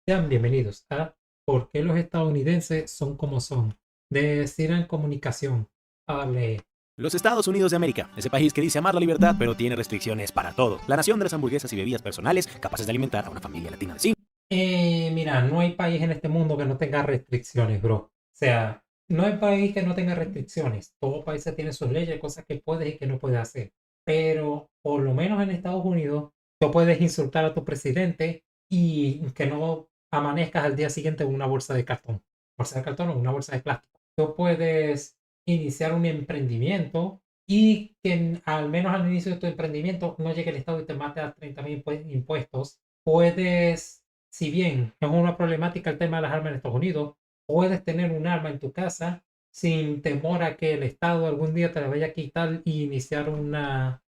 Sean bienvenidos a ¿Por qué los estadounidenses son como son? De Siran Comunicación. Vale. Los Estados Unidos de América, ese país que dice amar la libertad, pero tiene restricciones para todo. La nación de las hamburguesas y bebidas personales, capaces de alimentar a una familia latina de 5. Mira, no hay país en este mundo que no tenga restricciones, bro. O sea, no hay país que no tenga restricciones. Todo país tiene sus leyes, cosas que puedes y que no puedes hacer. Pero por lo menos en Estados Unidos, tú puedes insultar a tu presidente y que no amanezcas al día siguiente en una bolsa de cartón. Bolsa de cartón o una bolsa de plástico. Tú puedes iniciar un emprendimiento y que al menos al inicio de tu emprendimiento no llegue el Estado y te mate a 30.000 impuestos. Puedes, si bien es una problemática el tema de las armas en Estados Unidos, puedes tener un arma en tu casa sin temor a que el Estado algún día te la vaya a quitar y iniciar una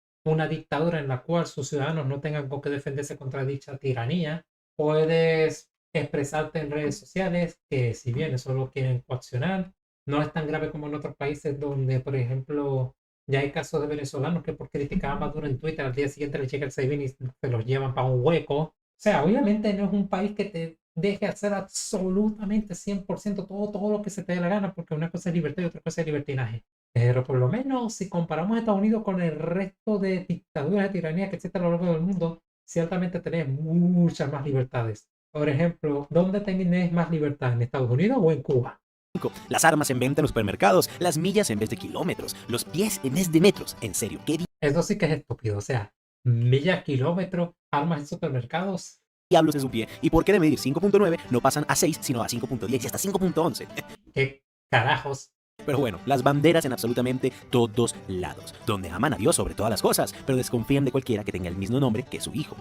dictadura en la cual sus ciudadanos no tengan con qué defenderse contra dicha tiranía. Puedes expresarte en redes sociales, que si bien eso lo quieren coaccionar, no es tan grave como en otros países donde, por ejemplo, ya hay casos de venezolanos que por criticar a Maduro en Twitter al día siguiente les llega el SEBIN y se los llevan para un hueco. O sea, obviamente no es un país que te deje hacer absolutamente 100% todo lo que se te dé la gana, porque una cosa es libertad y otra cosa es libertinaje. Pero por lo menos si comparamos a Estados Unidos con el resto de dictaduras, de tiranía que existen a lo largo del mundo, ciertamente tenés muchas más libertades. Por ejemplo, ¿dónde tenés más libertad? ¿En Estados Unidos o en Cuba? Las armas en venta en los supermercados, las millas en vez de kilómetros, los pies en vez de metros. En serio, ¿qué Eso sí que es estúpido. O sea, millas, kilómetros, armas en supermercados. diablos es un pie? ¿Y por qué de medir 5.9 no pasan a 6, sino a 5.10 y hasta 5.11? ¿Qué carajos? Pero bueno, las banderas en absolutamente todos lados, donde aman a Dios sobre todas las cosas, pero desconfían de cualquiera que tenga el mismo nombre que su hijo.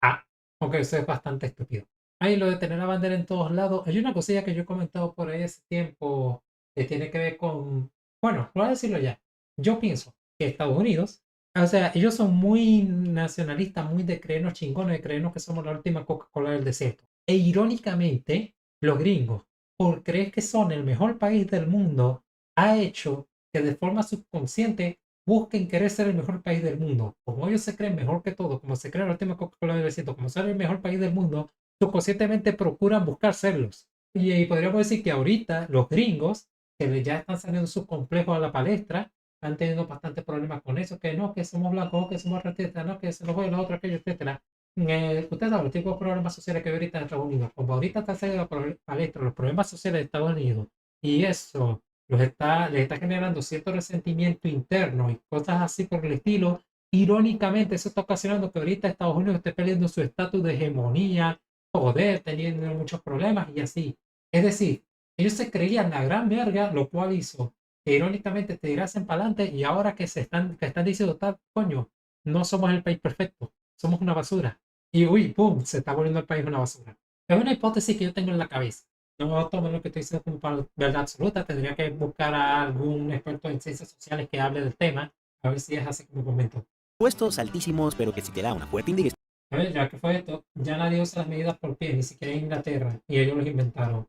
Ah, aunque eso es bastante estúpido. Ahí lo de tener la bandera en todos lados. Hay una cosilla que yo he comentado por ahí hace tiempo que tiene que ver con. Bueno, voy a decirlo ya. Yo pienso que Estados Unidos, o sea, ellos son muy nacionalistas, muy de creernos chingones, de creernos que somos la última Coca-Cola del desierto. E irónicamente, los gringos, por creer que son el mejor país del mundo, ha hecho que de forma subconsciente busquen querer ser el mejor país del mundo. Como ellos se creen mejor que todo, como se creen la última Coca-Cola del desierto, como ser el mejor país del mundo, subconscientemente procuran buscar serlos. Y podríamos decir que ahorita los gringos, que ya están saliendo sus complejos a la palestra, están teniendo bastantes problemas con eso, que no, que somos blancos, que somos racistas, no, que se nos fue lo otro, aquello, etcétera. Usted sabe los tipos de problemas sociales que hay ahorita en Estados Unidos. Como ahorita está saliendo a la palestra los problemas sociales de Estados Unidos, y eso les está generando cierto resentimiento interno y cosas así por el estilo. Irónicamente, eso está ocasionando que ahorita Estados Unidos esté perdiendo su estatus de hegemonía, poder, teniendo muchos problemas y así. Es decir, ellos se creían la gran verga, lo cual hizo que irónicamente te tirasen para adelante y ahora que están diciendo, tal, coño, no somos el país perfecto, somos una basura. Y uy, pum, se está volviendo el país una basura. Es una hipótesis que yo tengo en la cabeza. No tomen lo que estoy diciendo como para verdad absoluta. Tendría que buscar a algún experto en ciencias sociales que hable del tema, a ver si es así como comento. Impuestos altísimos, pero que si te da una fuerte indigestión A ver, ya que fue esto, ya nadie usa las medidas por pie, ni siquiera en Inglaterra, y ellos los inventaron.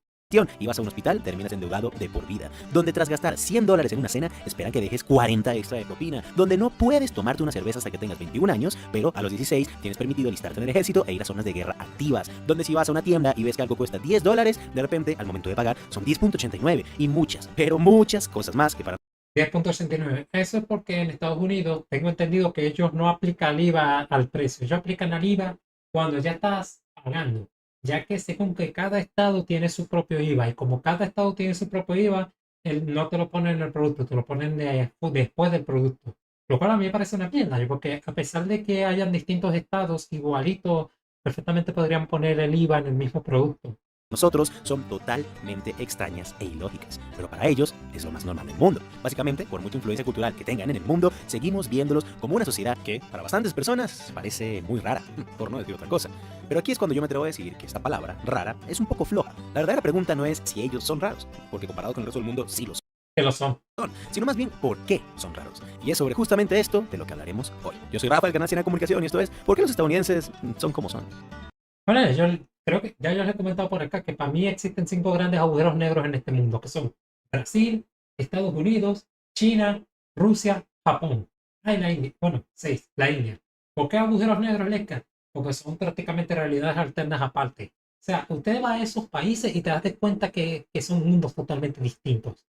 y vas a un hospital, terminas endeudado de por vida. Donde tras gastar $100 en una cena, esperan que dejes 40 extra de propina. Donde no puedes tomarte una cerveza hasta que tengas 21 años, pero a los 16 tienes permitido alistarte en el ejército e ir a zonas de guerra activas. Donde si vas a una tienda y ves que algo cuesta $10, de repente, al momento de pagar, son 10.89 y muchas, pero muchas cosas más que para 10.89. Eso es porque en Estados Unidos tengo entendido que ellos no aplican el IVA al precio. Ellos aplican el IVA cuando ya estás pagando. Ya que según que cada estado tiene su propio IVA y como cada estado tiene su propio IVA, no te lo ponen en el producto, te lo ponen después del producto. Lo cual a mí me parece una mierda, porque a pesar de que hayan distintos estados igualitos, perfectamente podrían poner el IVA en el mismo producto. nosotros son totalmente extrañas e ilógicas, pero para ellos es lo más normal del mundo. Básicamente, por mucha influencia cultural que tengan en el mundo, seguimos viéndolos como una sociedad que, para bastantes personas, parece muy rara, por no decir otra cosa. Pero aquí es cuando yo me atrevo a decir que esta palabra, rara, es un poco floja. La verdadera pregunta no es si ellos son raros, porque comparado con el resto del mundo sí lo Que lo son. son, sino más bien por qué son raros. Y es sobre justamente esto de lo que hablaremos hoy. Yo soy Rafa, del canal Cine Comunicación, y esto es ¿Por qué los estadounidenses son como son? Bueno, yo creo que ya yo les he comentado por acá que para mí existen cinco grandes agujeros negros en este mundo, que son Brasil, Estados Unidos, China, Rusia, Japón. Ay, la India. Bueno, seis, la India. ¿Por qué agujeros negros, Lesca? Porque son prácticamente realidades alternas aparte. sea, usted va a esos países y te das de cuenta que son mundos totalmente distintos.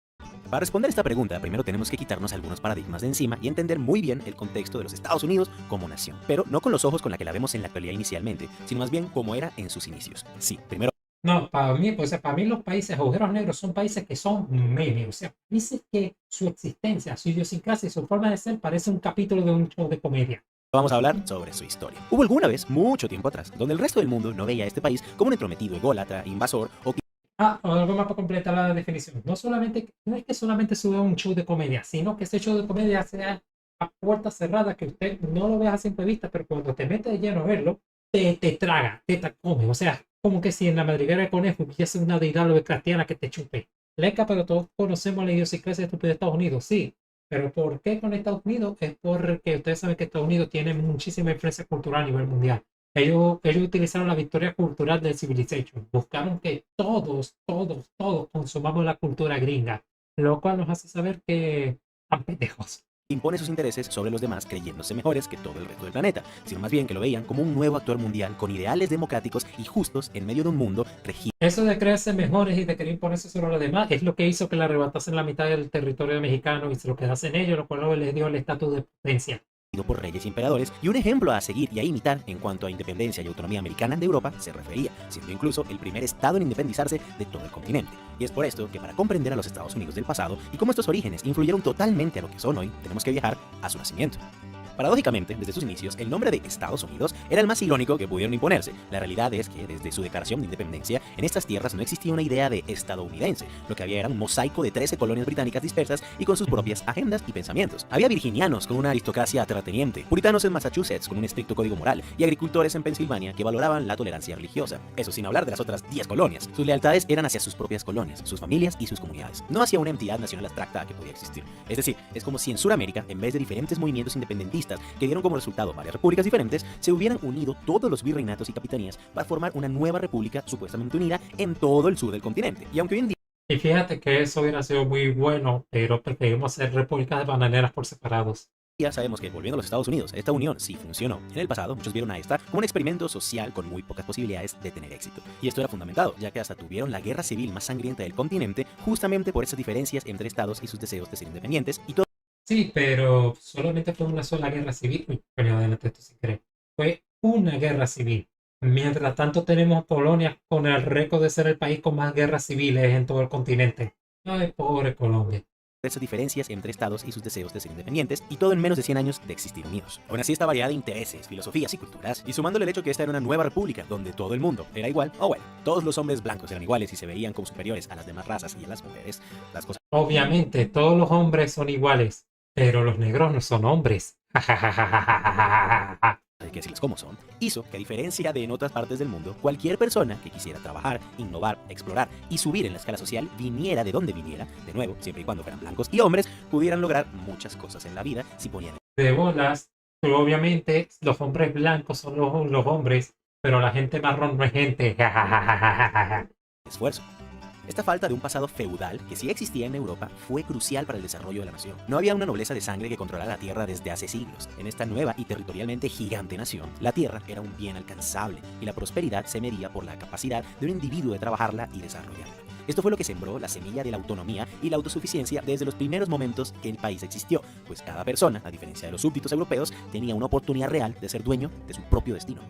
Para responder esta pregunta, primero tenemos que quitarnos algunos paradigmas de encima y entender muy bien el contexto de los Estados Unidos como nación, pero no con los ojos con la que la vemos en la actualidad inicialmente, sino más bien como era en sus inicios. Sí, primero No, para mí, pues, o sea, para mí los países agujeros negros son países que son memes, o sea, países que su existencia, su idiosincrasia y su forma de ser parece un capítulo de un show de comedia. vamos a hablar sobre su historia. Hubo alguna vez, mucho tiempo atrás, donde el resto del mundo no veía a este país como un entrometido ególatra, invasor o Ah, algo más para completar la definición. No solamente, no es que solamente sube un show de comedia, sino que ese show de comedia sea a puerta cerrada, que usted no lo vea a simple vista, pero cuando te metes de lleno a verlo, te traga, te come. O sea, como que si en la madriguera de conejo hubiese una deidad cristiana que te chupe. Leca, pero todos conocemos la idiosincrasia estúpida de Estados Unidos, sí. Pero ¿por qué con Estados Unidos? Es porque ustedes saben que Estados Unidos tiene muchísima influencia cultural a nivel mundial. Ellos utilizaron la victoria cultural del Civilization. Buscaron que todos consumamos la cultura gringa, lo cual nos hace saber que están pendejos. impone sus intereses sobre los demás creyéndose mejores que todo el resto del planeta, sino más bien que lo veían como un nuevo actor mundial con ideales democráticos y justos en medio de un mundo regido Eso de creerse mejores y de querer imponerse sobre los demás es lo que hizo que le arrebatasen la mitad del territorio mexicano y se lo quedasen ellos, lo cual les dio el estatus de potencia. por reyes y emperadores, y un ejemplo a seguir y a imitar en cuanto a independencia y autonomía americana de Europa se refería, siendo incluso el primer estado en independizarse de todo el continente. Y es por esto que para comprender a los Estados Unidos del pasado y cómo estos orígenes influyeron totalmente a lo que son hoy, tenemos que viajar a su nacimiento. Paradójicamente, desde sus inicios, el nombre de Estados Unidos era el más irónico que pudieron imponerse. La realidad es que, desde su declaración de independencia, en estas tierras no existía una idea de estadounidense. Lo que había era un mosaico de 13 colonias británicas dispersas y con sus propias agendas y pensamientos. Había virginianos con una aristocracia terrateniente, puritanos en Massachusetts con un estricto código moral y agricultores en Pensilvania que valoraban la tolerancia religiosa. Eso sin hablar de las otras 10 colonias. Sus lealtades eran hacia sus propias colonias, sus familias y sus comunidades, no hacia una entidad nacional abstracta que podía existir. Es decir, es como si en Sudamérica, en vez de diferentes movimientos independentistas que dieron como resultado varias repúblicas diferentes, se hubieran unido todos los virreinatos y capitanías para formar una nueva república supuestamente unida en todo el sur del continente. Y aunque hoy en Y fíjate que eso hubiera sido muy bueno, pero preferimos ser repúblicas de bananeras por separados. día sabemos que, volviendo a los Estados Unidos, esta unión sí funcionó. En el pasado, muchos vieron a esta como un experimento social con muy pocas posibilidades de tener éxito. Y esto era fundamentado, ya que hasta tuvieron la guerra civil más sangrienta del continente justamente por esas diferencias entre estados y sus deseos de ser independientes y todo. Sí, pero solamente fue una sola guerra civil. Uy, pero adelante esto si cree. Fue una guerra civil. Mientras tanto tenemos Polonia con el récord de ser el país con más guerras civiles en todo el continente. Ay, pobre Colombia. Esas diferencias entre estados y sus deseos de ser independientes, y todo en menos de 100 años de existir unidos. Aún así, esta variedad de intereses, filosofías y culturas, y sumándole el hecho que esta era una nueva república donde todo el mundo era igual, o bueno, todos los hombres blancos eran iguales y se veían como superiores a las demás razas y a las mujeres, las cosas Obviamente, todos los hombres son iguales, pero los negros no son hombres. hay que decirles cómo son, hizo que, a diferencia de en otras partes del mundo, cualquier persona que quisiera trabajar, innovar, explorar y subir en la escala social, viniera de donde viniera, de nuevo, siempre y cuando fueran blancos y hombres, pudieran lograr muchas cosas en la vida si ponían De bolas, pero obviamente los hombres blancos son los hombres, pero la gente marrón no es gente. esfuerzo. Esta falta de un pasado feudal, que sí existía en Europa, fue crucial para el desarrollo de la nación. No había una nobleza de sangre que controlara la tierra desde hace siglos. En esta nueva y territorialmente gigante nación, la tierra era un bien alcanzable y la prosperidad se medía por la capacidad de un individuo de trabajarla y desarrollarla. Esto fue lo que sembró la semilla de la autonomía y la autosuficiencia desde los primeros momentos que el país existió, pues cada persona, a diferencia de los súbditos europeos, tenía una oportunidad real de ser dueño de su propio destino.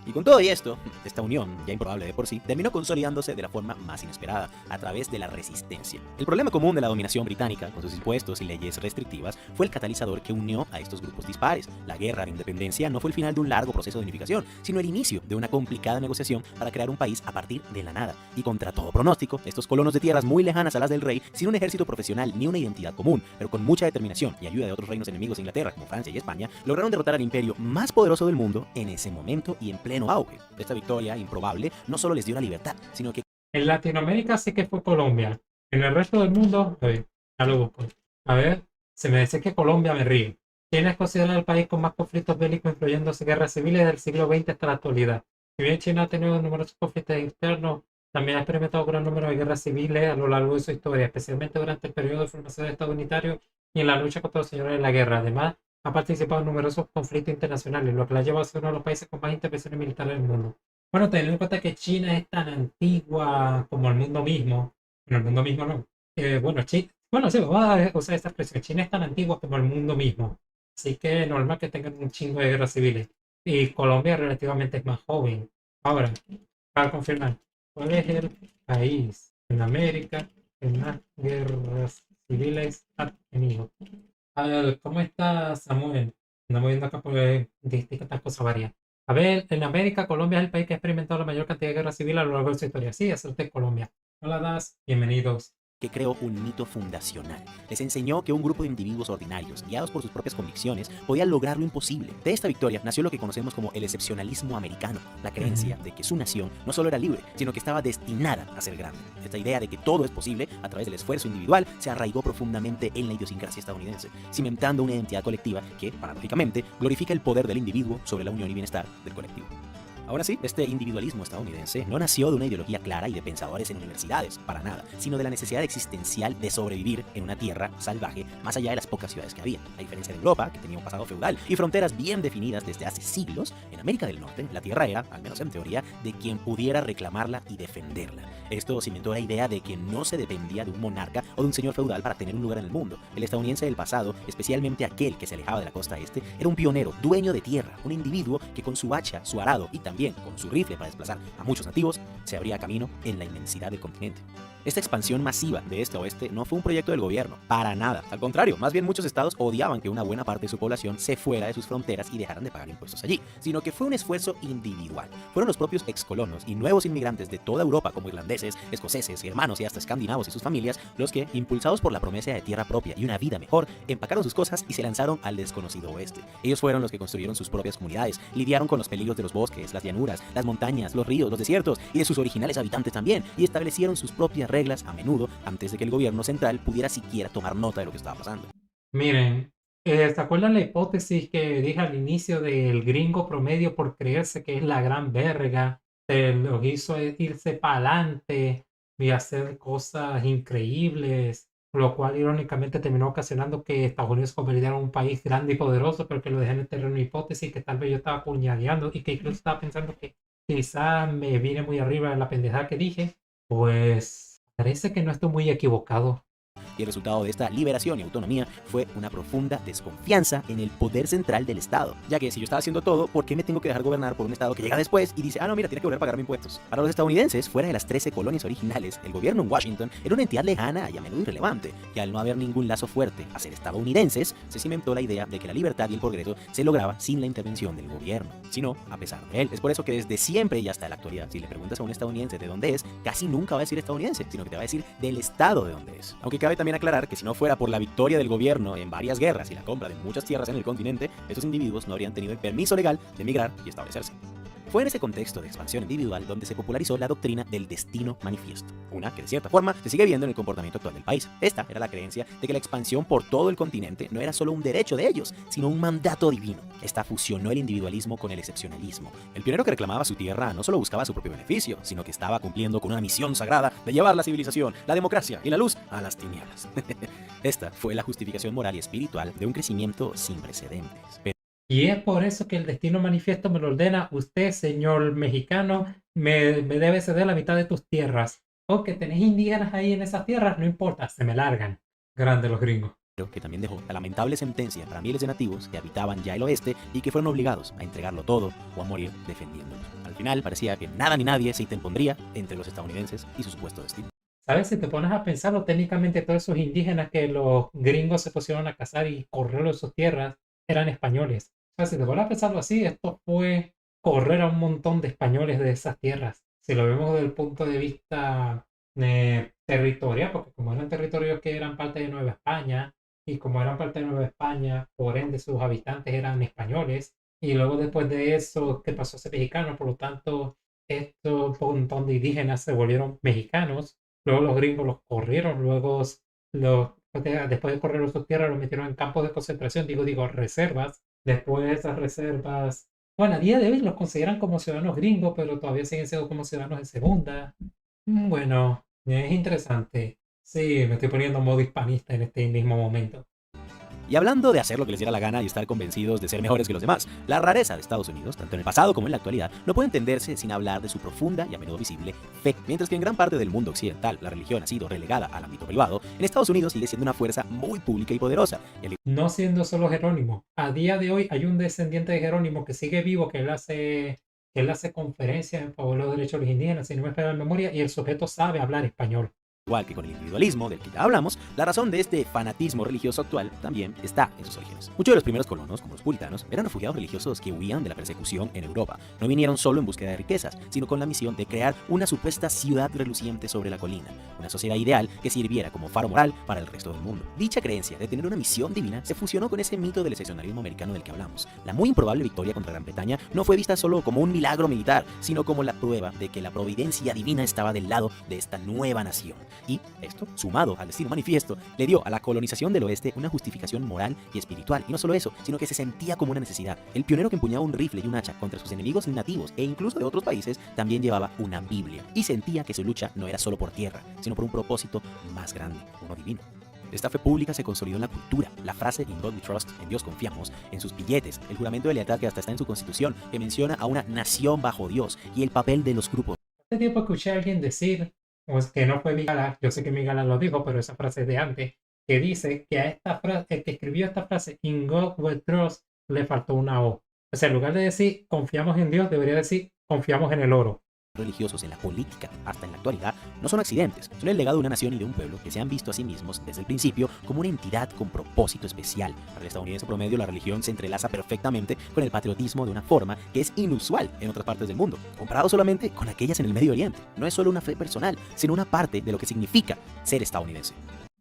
Y con todo y esto, esta unión, ya improbable de por sí, terminó consolidándose de la forma más inesperada, a través de la resistencia. El problema común de la dominación británica, con sus impuestos y leyes restrictivas, fue el catalizador que unió a estos grupos dispares. La guerra de independencia no fue el final de un largo proceso de unificación, sino el inicio de una complicada negociación para crear un país a partir de la nada. Y contra todo pronóstico, estos colonos de tierras muy lejanas a las del rey, sin un ejército profesional ni una identidad común, pero con mucha determinación y ayuda de otros reinos enemigos de Inglaterra, como Francia y España, lograron derrotar al imperio más poderoso del mundo en ese momento y en pleno auge. Esta victoria improbable no solo les dio la libertad, sino que En Latinoamérica sí que fue Colombia. En el resto del mundo, ya lo busco. A ver, se me dice que Colombia me ríe. China es considerado el país con más conflictos bélicos, incluyendo guerras civiles del siglo XX hasta la actualidad. Si bien China ha tenido numerosos conflictos internos, también ha experimentado un gran número de guerras civiles a lo largo de su historia, especialmente durante el periodo de formación del Estado unitario y en la lucha contra los señores de la guerra. Además, ha participado en numerosos conflictos internacionales, lo que la lleva a ser uno de los países con más intervenciones militares del mundo. Bueno, teniendo en cuenta que China es tan antigua como el mundo mismo, bueno, el mundo mismo no. Bueno, bueno, sí, vamos a usar esta expresión. China es tan antigua como el mundo mismo. Así que normal que tengan un chingo de guerras civiles. Y Colombia relativamente es más joven. Ahora, para confirmar, ¿cuál es el país en América que más guerras civiles ha tenido? A ver, ¿cómo está Samuel? Andamos viendo acá por distintas cosas varias. A ver, en América, Colombia es el país que ha experimentado la mayor cantidad de guerra civil a lo largo de su historia. Sí, eso es de Colombia. Hola, Das, bienvenidos. Que creó un mito fundacional. Les enseñó que un grupo de individuos ordinarios, guiados por sus propias convicciones, podía lograr lo imposible. De esta victoria nació lo que conocemos como el excepcionalismo americano, la creencia de que su nación no solo era libre, sino que estaba destinada a ser grande. Esta idea de que todo es posible a través del esfuerzo individual se arraigó profundamente en la idiosincrasia estadounidense, cimentando una identidad colectiva que, paradójicamente, glorifica el poder del individuo sobre la unión y bienestar del colectivo. Ahora sí, este individualismo estadounidense no nació de una ideología clara y de pensadores en universidades, para nada, sino de la necesidad existencial de sobrevivir en una tierra salvaje más allá de las pocas ciudades que había. A diferencia de Europa, que tenía un pasado feudal y fronteras bien definidas desde hace siglos, en América del Norte la tierra era, al menos en teoría, de quien pudiera reclamarla y defenderla. Esto cimentó la idea de que no se dependía de un monarca o de un señor feudal para tener un lugar en el mundo. El estadounidense del pasado, especialmente aquel que se alejaba de la costa este, era un pionero, dueño de tierra, un individuo que con su hacha, su arado y también con su rifle para desplazar a muchos nativos, se abría camino en la inmensidad del continente. Esta expansión masiva de este a oeste no fue un proyecto del gobierno, para nada. Al contrario, más bien muchos estados odiaban que una buena parte de su población se fuera de sus fronteras y dejaran de pagar impuestos allí, sino que fue un esfuerzo individual. Fueron los propios excolonos y nuevos inmigrantes de toda Europa, como irlandeses, escoceses, germanos y hasta escandinavos y sus familias, los que, impulsados por la promesa de tierra propia y una vida mejor, empacaron sus cosas y se lanzaron al desconocido oeste. Ellos fueron los que construyeron sus propias comunidades, lidiaron con los peligros de los bosques, las llanuras, las montañas, los ríos, los desiertos y de sus originales habitantes también, y establecieron sus propias reglas a menudo antes de que el gobierno central pudiera siquiera tomar nota de lo que estaba pasando. Miren, ¿se acuerdan la hipótesis que dije al inicio del gringo promedio por creerse que es la gran verga? Se los hizo irse para adelante y hacer cosas increíbles, lo cual irónicamente terminó ocasionando que Estados Unidos se convirtiera en un país grande y poderoso, pero que lo dejé en el terreno de hipótesis que tal vez yo estaba puñadeando y que incluso estaba pensando que quizá me vine muy arriba de la pendejada que dije. Pues parece que no estoy muy equivocado. Y el resultado de esta liberación y autonomía fue una profunda desconfianza en el poder central del Estado, ya que si yo estaba haciendo todo, ¿por qué me tengo que dejar gobernar por un Estado que llega después y dice, ah no, mira, tiene que volver a pagarme impuestos? Para los estadounidenses, fuera de las 13 colonias originales, el gobierno en Washington era una entidad lejana y a menudo irrelevante, y al no haber ningún lazo fuerte a ser estadounidenses, se cimentó la idea de que la libertad y el progreso se lograba sin la intervención del gobierno, sino a pesar de él. Es por eso que desde siempre y hasta la actualidad, si le preguntas a un estadounidense de dónde es, casi nunca va a decir estadounidense, sino que te va a decir del estado de donde es. Aunque cabe también aclarar que si no fuera por la victoria del gobierno en varias guerras y la compra de muchas tierras en el continente, estos individuos no habrían tenido el permiso legal de emigrar y establecerse. Fue en ese contexto de expansión individual donde se popularizó la doctrina del destino manifiesto, una que de cierta forma se sigue viendo en el comportamiento actual del país. Esta era la creencia de que la expansión por todo el continente no era solo un derecho de ellos, sino un mandato divino. Esta fusionó el individualismo con el excepcionalismo. El pionero que reclamaba su tierra no solo buscaba su propio beneficio, sino que estaba cumpliendo con una misión sagrada de llevar la civilización, la democracia y la luz a las tinieblas. Esta fue la justificación moral y espiritual de un crecimiento sin precedentes. Y es por eso que el destino manifiesto me lo ordena usted, señor mexicano, me debe ceder la mitad de tus tierras. O que tenés indígenas ahí en esas tierras, no importa, se me largan. Grande los gringos. Que también dejó la lamentable sentencia para miles de nativos que habitaban ya el oeste y que fueron obligados a entregarlo todo o a morir defendiéndolo. Al final parecía que nada ni nadie se interpondría entre los estadounidenses y su supuesto destino. ¿Sabes? Si te pones a pensarlo, técnicamente todos esos indígenas que los gringos se pusieron a cazar y corrieron de sus tierras eran españoles. O sea, si te pones a pensarlo así, esto fue correr a un montón de españoles de esas tierras. Si lo vemos desde el punto de vista territorial, porque como eran territorios que eran parte de Nueva España, y como eran parte de Nueva España, por ende sus habitantes eran españoles, y luego después de eso, que pasó a ser mexicano, por lo tanto, estos montón de indígenas se volvieron mexicanos. Luego los gringos los corrieron, luego después de correr sus tierras los metieron en campos de concentración, digo, reservas. Después de esas reservas, bueno, a día de hoy los consideran como ciudadanos gringos, pero todavía siguen siendo como ciudadanos de segunda. Bueno, es interesante. Sí, me estoy poniendo modo hispanista en este mismo momento. Y hablando de hacer lo que les diera la gana y estar convencidos de ser mejores que los demás, la rareza de Estados Unidos, tanto en el pasado como en la actualidad, no puede entenderse sin hablar de su profunda y a menudo visible fe. Mientras que en gran parte del mundo occidental la religión ha sido relegada al ámbito privado, en Estados Unidos sigue siendo una fuerza muy pública y poderosa. Y al No siendo solo Jerónimo. A día de hoy hay un descendiente de Jerónimo que sigue vivo, que él hace conferencias en favor de los derechos de los indígenas, si no me falla la memoria, y el sujeto sabe hablar español. igual que con el individualismo del que ya hablamos, la razón de este fanatismo religioso actual también está en sus orígenes. Muchos de los primeros colonos, como los puritanos, eran refugiados religiosos que huían de la persecución en Europa. No vinieron solo en búsqueda de riquezas, sino con la misión de crear una supuesta ciudad reluciente sobre la colina, una sociedad ideal que sirviera como faro moral para el resto del mundo. Dicha creencia de tener una misión divina se fusionó con ese mito del excepcionalismo americano del que hablamos. La muy improbable victoria contra Gran Bretaña no fue vista solo como un milagro militar, sino como la prueba de que la providencia divina estaba del lado de esta nueva nación. Y esto, sumado al destino manifiesto, le dio a la colonización del oeste una justificación moral y espiritual. Y no solo eso, sino que se sentía como una necesidad. El pionero que empuñaba un rifle y un hacha contra sus enemigos nativos e incluso de otros países también llevaba una Biblia. Y sentía que su lucha no era solo por tierra, sino por un propósito más grande, uno divino. Esta fe pública se consolidó en la cultura. La frase "In God we trust", en Dios confiamos, en sus billetes, el juramento de lealtad que hasta está en su constitución, que menciona a una nación bajo Dios y el papel de los grupos Hace tiempo escuché a alguien decir, pues que no fue Migala, yo sé que Migala lo dijo, pero esa frase es de antes, que dice que a esta frase, el que escribió esta frase, "In God we trust", le faltó una O. O sea, en lugar de decir confiamos en Dios, debería decir confiamos en el oro. religiosos en la política hasta en la actualidad no son accidentes, son el legado de una nación y de un pueblo que se han visto a sí mismos desde el principio como una entidad con propósito especial. Para el estadounidense promedio, la religión se entrelaza perfectamente con el patriotismo de una forma que es inusual en otras partes del mundo, comparado solamente con aquellas en el Medio Oriente. No es solo una fe personal, sino una parte de lo que significa ser estadounidense.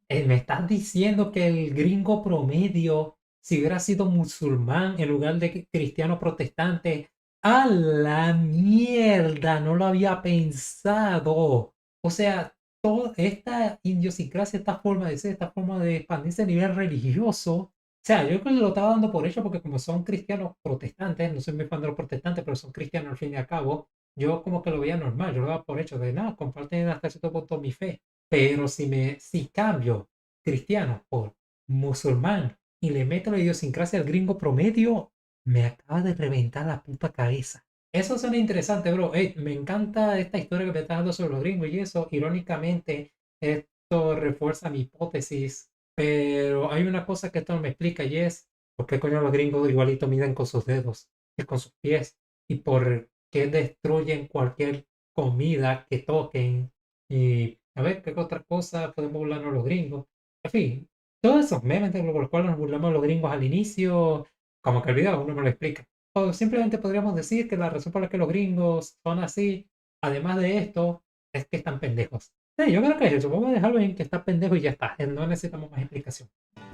Me estás diciendo que el gringo promedio, si hubiera sido musulmán en lugar de cristiano protestante, a la mierda, no lo había pensado. O sea, toda esta idiosincrasia, esta forma de ser, esta forma de expandirse a nivel religioso. O sea, yo creo que lo estaba dando por hecho porque como son cristianos protestantes, no soy muy fan de los protestantes, pero son cristianos al fin y al cabo, yo como que lo veía normal, yo lo daba por hecho de nada, comparten hasta cierto punto mi fe. Pero si cambio cristiano por musulmán y le meto la idiosincrasia al gringo promedio, me acaba de reventar la puta cabeza. Eso suena interesante, bro. Ey, me encanta esta historia que me estás dando sobre los gringos y eso. Irónicamente, esto refuerza mi hipótesis. Pero hay una cosa que esto no me explica y es por qué coño los gringos igualito miden con sus dedos y con sus pies. Y por qué destruyen cualquier comida que toquen. Y a ver qué otra cosa podemos burlarnos los gringos. En fin, todos esos memes de los cuales nos burlamos los gringos al inicio, como que el video uno me lo explica. O simplemente podríamos decir que la razón por la que los gringos son así, además de esto, es que están pendejos. Sí, yo creo que es eso. Vamos a dejarlo en que está pendejo y ya está. No necesitamos más explicación.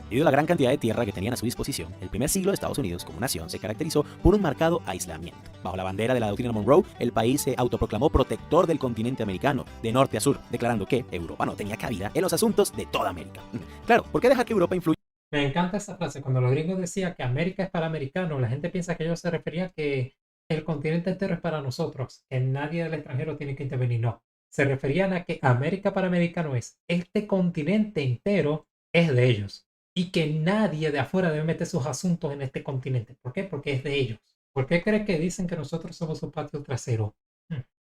Debido a la gran cantidad de tierra que tenían a su disposición, el primer siglo de Estados Unidos como nación se caracterizó por un marcado aislamiento. Bajo la bandera de la doctrina Monroe, el país se autoproclamó protector del continente americano, de norte a sur, declarando que Europa no tenía cabida en los asuntos de toda América. Claro, ¿por qué dejar que Europa influya Me encanta esa frase. Cuando los gringos decían que América es para americanos, la gente piensa que ellos se referían que el continente entero es para nosotros, que nadie del extranjero tiene que intervenir. No. Se referían a que América para americano es este continente entero es de ellos y que nadie de afuera debe meter sus asuntos en este continente? ¿Por qué? Porque es de ellos. ¿Por qué crees que dicen que nosotros somos su patio trasero?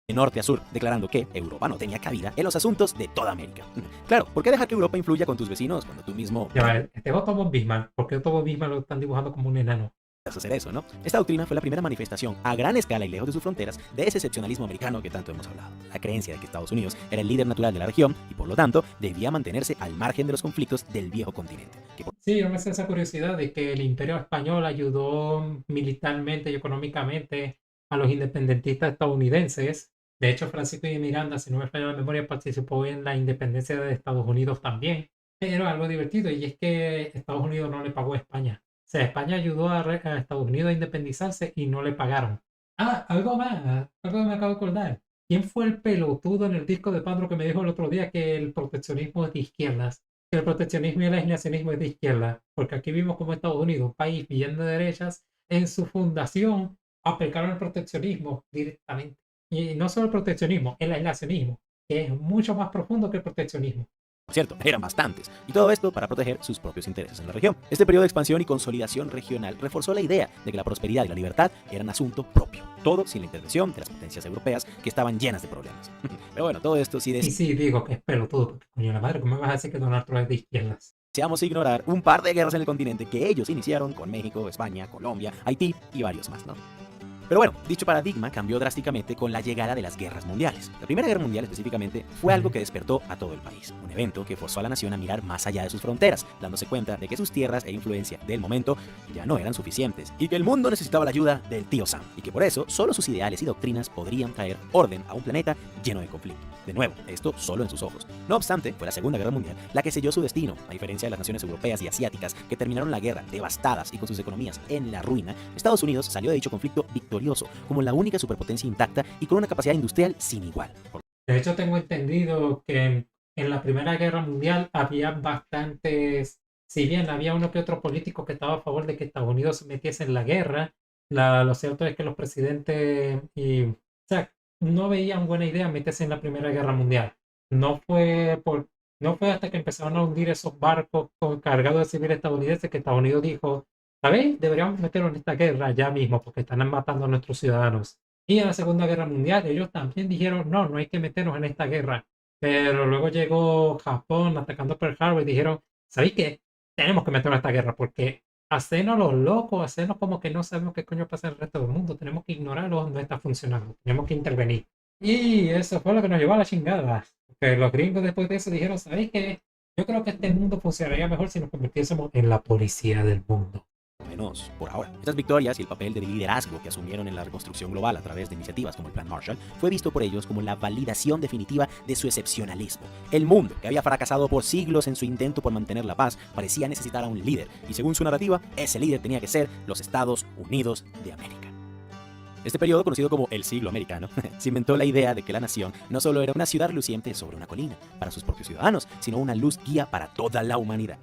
de norte a sur, declarando que Europa no tenía cabida en los asuntos de toda América? Claro, ¿por qué dejar que Europa influya con tus vecinos cuando tú mismo Ya, va, este es Otto von Bismarck. ¿Por qué Otto von Bismarck lo están dibujando como un enano? puedes hacer eso, ¿no? Esta doctrina fue la primera manifestación a gran escala y lejos de sus fronteras de ese excepcionalismo americano que tanto hemos hablado. La creencia de que Estados Unidos era el líder natural de la región y por lo tanto debía mantenerse al margen de los conflictos del viejo continente. Sí, yo me sé esa curiosidad de que el Imperio Español ayudó militarmente y económicamente a los independentistas estadounidenses. De hecho, Francisco de Miranda, si no me falla la memoria, participó en la independencia de Estados Unidos también. Pero algo divertido, y es que Estados Unidos no le pagó a España. O sea, España ayudó a Estados Unidos a independizarse y no le pagaron. Ah, algo más, algo que me acabo de acordar. ¿Quién fue el pelotudo en el disco de Pandro que me dijo el otro día que el proteccionismo es de izquierdas? Que el proteccionismo y el aislacionismo es de izquierda. Porque aquí vimos como Estados Unidos, un país bien de derechas, en su fundación aplicaron el proteccionismo directamente. Y no solo el proteccionismo, el aislacionismo, que es mucho más profundo que el proteccionismo. Por cierto, eran bastantes, y todo esto para proteger sus propios intereses en la región. Este periodo de expansión y consolidación regional reforzó la idea de que la prosperidad y la libertad eran asunto propio, todo sin la intervención de las potencias europeas que estaban llenas de problemas. Pero bueno, todo esto sí Y sí, digo que es pelotudo, porque coño la madre, ¿cómo me vas a decir que Donald Trump es de izquierdas? deseamos ignorar un par de guerras en el continente que ellos iniciaron con México, España, Colombia, Haití y varios más, ¿no? Pero bueno, dicho paradigma cambió drásticamente con la llegada de las guerras mundiales. La Primera Guerra Mundial específicamente fue algo que despertó a todo el país, un evento que forzó a la nación a mirar más allá de sus fronteras, dándose cuenta de que sus tierras e influencia del momento ya no eran suficientes y que el mundo necesitaba la ayuda del tío Sam, y que por eso solo sus ideales y doctrinas podrían traer orden a un planeta lleno de conflicto. De nuevo, esto solo en sus ojos. No obstante, fue la Segunda Guerra Mundial la que selló su destino. A diferencia de las naciones europeas y asiáticas que terminaron la guerra devastadas y con sus economías en la ruina, Estados Unidos salió de dicho conflicto victorioso, como la única superpotencia intacta y con una capacidad industrial sin igual. De hecho, tengo entendido que en la Primera Guerra Mundial había bastantes, si bien había uno que otro político que estaba a favor de que Estados Unidos se metiese en la guerra, lo cierto es que los presidentes o sea, no veían buena idea meterse en la Primera Guerra Mundial. No fue hasta que empezaron a hundir esos barcos cargados de civiles estadounidenses que Estados Unidos dijo, ¿sabéis? Deberíamos meternos en esta guerra ya mismo porque están matando a nuestros ciudadanos. Y en la Segunda Guerra Mundial ellos también dijeron, no, no hay que meternos en esta guerra. Pero luego llegó Japón atacando Pearl Harbor y dijeron, ¿sabéis qué? Tenemos que meternos en esta guerra porque hacernos los locos, hacernos como que no sabemos qué coño pasa en el resto del mundo, tenemos que ignorarlo, no está funcionando, tenemos que intervenir. Y eso fue lo que nos llevó a la chingada. Que los gringos después de eso dijeron, ¿sabéis qué? Yo creo que este mundo funcionaría mejor si nos convirtiésemos en la policía del mundo. Menos por ahora. Estas victorias y el papel de liderazgo que asumieron en la reconstrucción global a través de iniciativas como el Plan Marshall fue visto por ellos como la validación definitiva de su excepcionalismo. El mundo, que había fracasado por siglos en su intento por mantener la paz, parecía necesitar a un líder, y según su narrativa, ese líder tenía que ser los Estados Unidos de América. Este periodo, conocido como el siglo americano, cimentó la idea de que la nación no solo era una ciudad luciente sobre una colina para sus propios ciudadanos, sino una luz guía para toda la humanidad.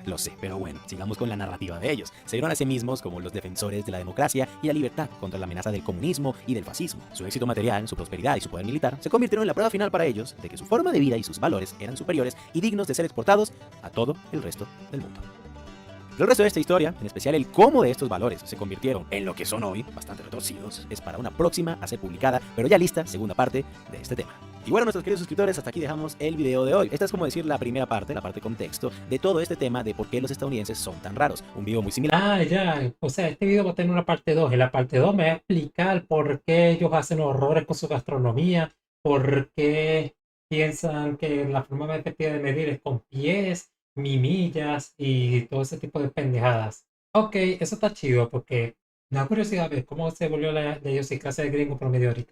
Lo sé, pero bueno, sigamos con la narrativa de ellos. Se vieron a sí mismos como los defensores de la democracia y la libertad contra la amenaza del comunismo y del fascismo. Su éxito material, su prosperidad y su poder militar se convirtieron en la prueba final para ellos de que su forma de vida y sus valores eran superiores y dignos de ser exportados a todo el resto del mundo. Pero el resto de esta historia, en especial el cómo de estos valores se convirtieron en lo que son hoy, bastante retorcidos, es para una próxima a ser publicada, pero ya lista, segunda parte de este tema. Y bueno, nuestros queridos suscriptores, hasta aquí dejamos el video de hoy. Esta es como decir la primera parte, la parte contexto, de todo este tema de por qué los estadounidenses son tan raros. Un video muy similar. Ah, ya. O sea, este video va a tener una parte 2. En la parte 2 me va a explicar por qué ellos hacen horrores con su gastronomía, por qué piensan que la forma más efectiva de medir es con pies, mimillas y todo ese tipo de pendejadas. Ok, eso está chido porque me da curiosidad ver cómo se volvió la idiosincrasia de gringo promedio ahorita.